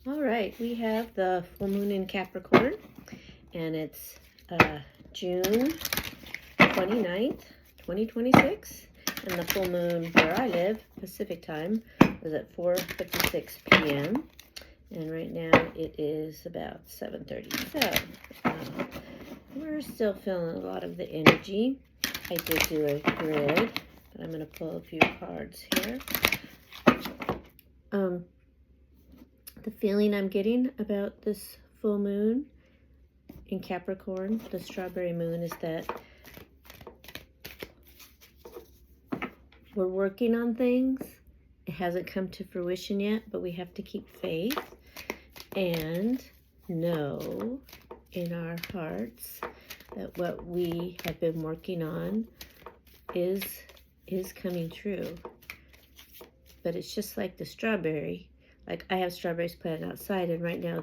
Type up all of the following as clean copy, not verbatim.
All right, we have the full moon in Capricorn, and it's June 29th, 2026, and the full moon where I live, Pacific time, was at 4:56 p.m., and right now it is about 7:30. So we're still feeling a lot of the energy. I did do a grid, but I'm going to pull a few cards here. The feeling I'm getting about this full moon in Capricorn, the strawberry moon, is that we're working on things. It hasn't come to fruition yet, but we have to keep faith and know in our hearts that what we have been working on is coming true. But it's just like the strawberry. Like, I have strawberries planted outside, and right now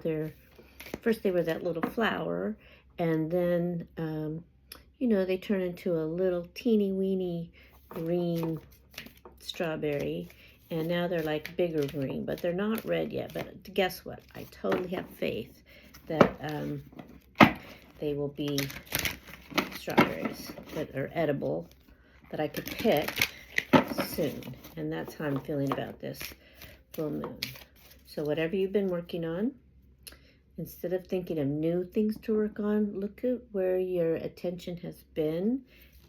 first they were that little flower, and then they turn into a little teeny weeny green strawberry, and now they're like bigger green, but they're not red yet. But guess what? I totally have faith that they will be strawberries that are edible, that I could pick soon. And that's how I'm feeling about this full moon. So whatever you've been working on, instead of thinking of new things to work on, look at where your attention has been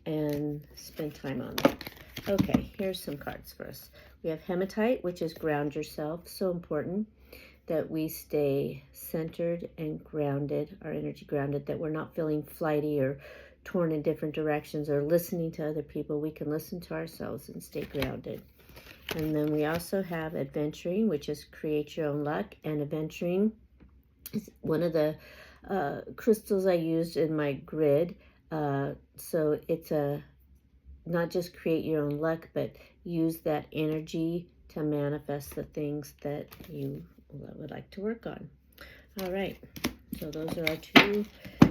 and spend time on that. Okay, here's some cards for us. We have hematite, which is ground yourself. So important that we stay centered and grounded, our energy grounded, that we're not feeling flighty or torn in different directions or listening to other people. We can listen to ourselves and stay grounded. And then we also have adventuring, which is create your own luck. And adventuring is one of the crystals I used in my grid. So it's not just create your own luck, but use that energy to manifest the things that you would like to work on. All right, so those are our two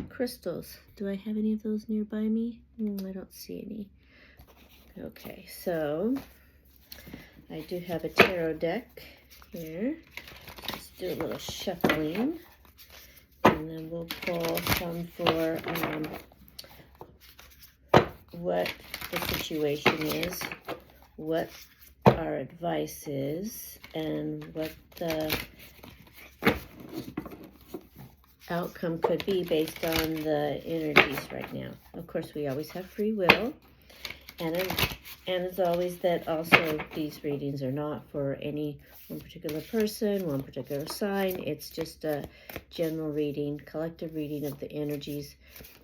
crystals. Do I have any of those nearby me? I don't see any. Okay, so I do have a tarot deck here. Let's do a little shuffling, and then we'll pull some for what the situation is, what our advice is, and what the outcome could be based on the energies right now. Of course, we always have free will, and as always, that also these readings are not for any one particular person, one particular sign. It's just a general reading, collective reading of the energies.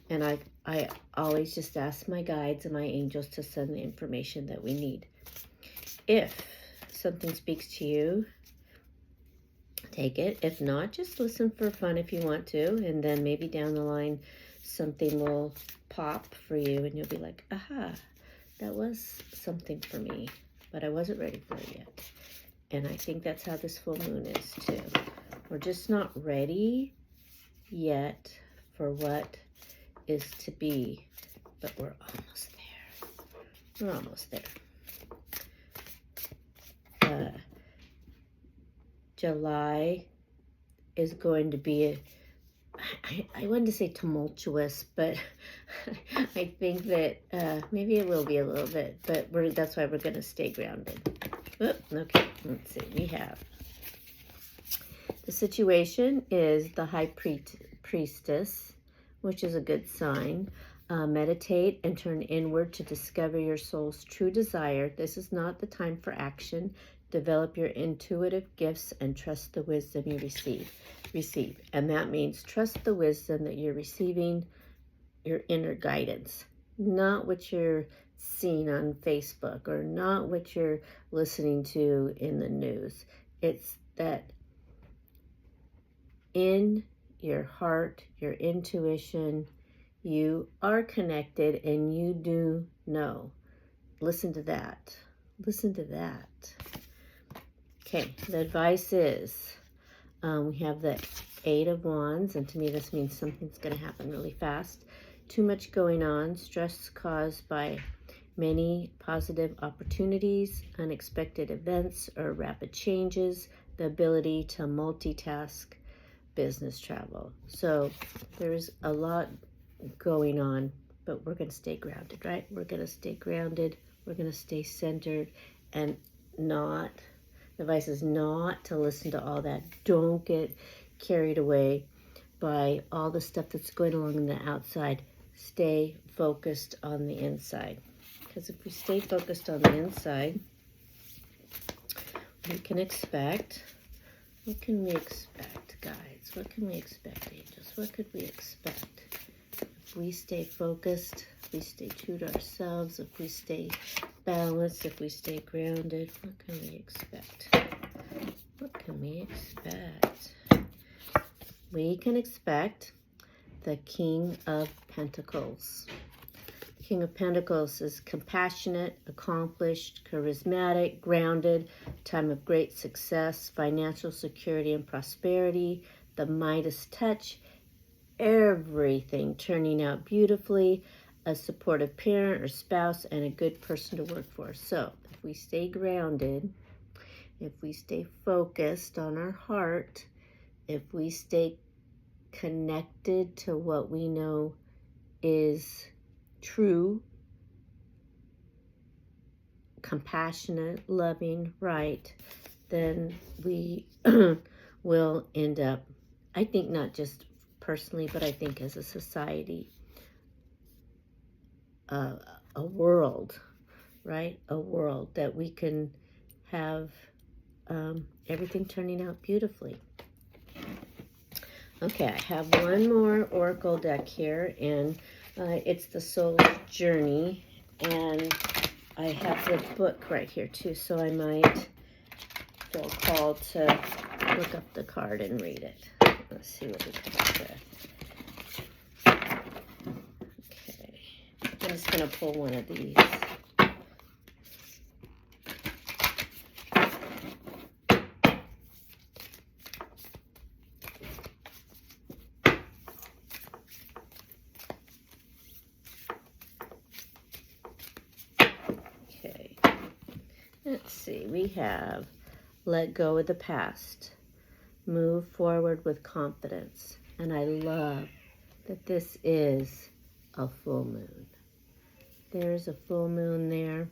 And I always just ask my guides and my angels to send the information that we need. If something speaks to you, take it. If not, just listen for fun if you want to. And then maybe down the line, something will pop for you and you'll be like, aha, that was something for me, but I wasn't ready for it yet. And I think that's how this full moon is too. We're just not ready yet for what is to be, but we're almost there. We're almost there. July is going to be I wanted to say tumultuous, but I think that maybe it will be a little bit, but that's why we're going to stay grounded. Okay, let's see. We have the situation is the High Priestess, which is a good sign. Meditate and turn inward to discover your soul's true desire. This is not the time for action. Develop your intuitive gifts and trust the wisdom you receive. And that means trust the wisdom that you're receiving, your inner guidance, not what you're seeing on Facebook or not what you're listening to in the news. It's that in your heart, your intuition, you are connected and you do know. Listen to that. Listen to that. Okay, the advice is, we have the Eight of Wands, and to me this means something's going to happen really fast. Too much going on, stress caused by many positive opportunities, unexpected events, or rapid changes. the ability to multitask business travel. So there's a lot going on, but we're going to stay grounded, right? We're going to stay grounded. We're going to stay centered and not, the advice is not to listen to all that. Don't get carried away by all the stuff that's going along on the outside. Stay focused on the inside. Because if we stay focused on the inside, we can expect, what can we expect, guides? What can we expect, angels? What could we expect? If we stay focused, if we stay true to ourselves, if we stay balanced, if we stay grounded, what can we expect? What can we expect? We can expect the King of Pentacles. King of Pentacles is compassionate, accomplished, charismatic, grounded, time of great success, financial security and prosperity, the Midas touch, everything turning out beautifully, a supportive parent or spouse, and a good person to work for. So if we stay grounded, if we stay focused on our heart, if we stay connected to what we know is true, compassionate, loving, right, then we will end up, I think not just personally, but I think as a society, a world, right? A world that we can have everything turning out beautifully. Okay, I have one more Oracle deck here, and it's the Soul Journey, and I have the book right here too, so I might feel called to look up the card and read it. Let's see what we come up with. Okay, I'm just going to pull one of these. Let's see, we have let go of the past, move forward with confidence. And I love that this is a full moon. There's a full moon there,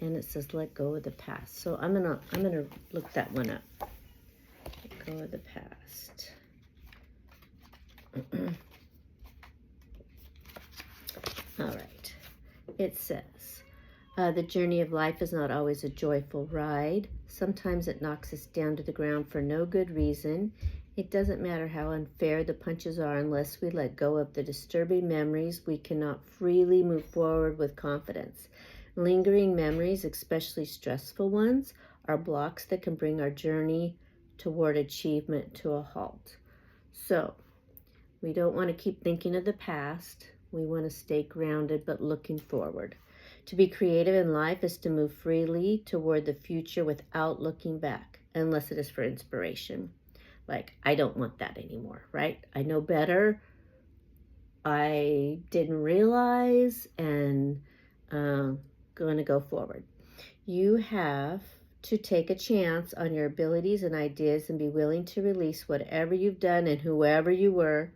and it says let go of the past. So I'm gonna look that one up. Let go of the past. All right. It says, the journey of life is not always a joyful ride. Sometimes it knocks us down to the ground for no good reason. It doesn't matter how unfair the punches are unless we let go of the disturbing memories. We cannot freely move forward with confidence. Lingering memories, especially stressful ones, are blocks that can bring our journey toward achievement to a halt. So, we don't want to keep thinking of the past. We want to stay grounded but looking forward. To be creative in life is to move freely toward the future without looking back, unless it is for inspiration. Like, I don't want that anymore, right? I know better. I didn't realize, and going to go forward. You have to take a chance on your abilities and ideas and be willing to release whatever you've done and whoever you were.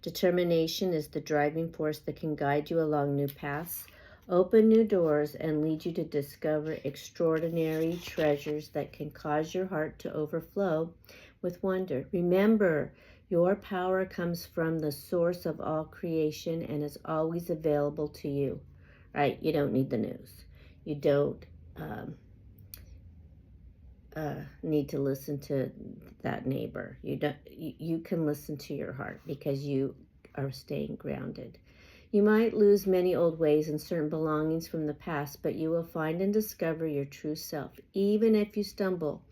Determination is the driving force that can guide you along new paths, open new doors, and lead you to discover extraordinary treasures that can cause your heart to overflow with wonder. Remember, your power comes from the source of all creation and is always available to you, right? You don't need the news. You don't need to listen to that neighbor. You can listen to your heart because you are staying grounded. You might lose many old ways and certain belongings from the past, but you will find and discover your true self. Even if you stumble,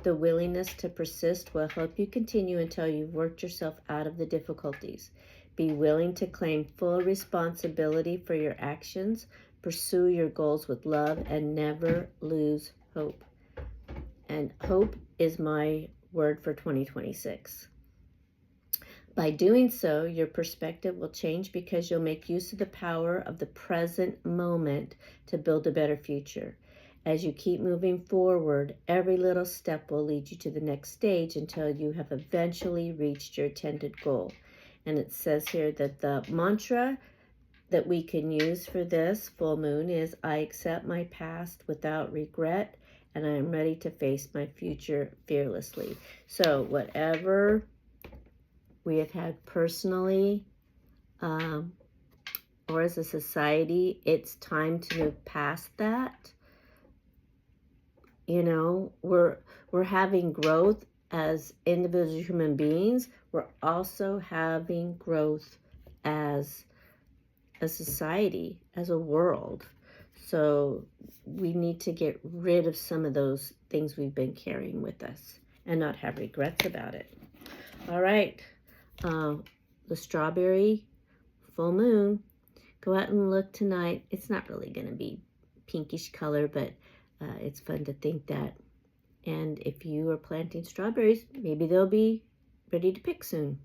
the willingness to persist will help you continue until you've worked yourself out of the difficulties. Be willing to claim full responsibility for your actions, pursue your goals with love, and never lose hope. And hope is my word for 2026. By doing so, your perspective will change because you'll make use of the power of the present moment to build a better future. As you keep moving forward, every little step will lead you to the next stage until you have eventually reached your intended goal. And it says here that the mantra that we can use for this full moon is, I accept my past without regret, and I am ready to face my future fearlessly. So whatever we have had personally, or as a society, it's time to move past that. You know, we're having growth as individual human beings. We're also having growth as a society, as a world. So we need to get rid of some of those things we've been carrying with us and not have regrets about it. All right, the strawberry full moon. Go out and look tonight. It's not really going to be pinkish color, but it's fun to think that. And if you are planting strawberries, maybe they'll be ready to pick soon.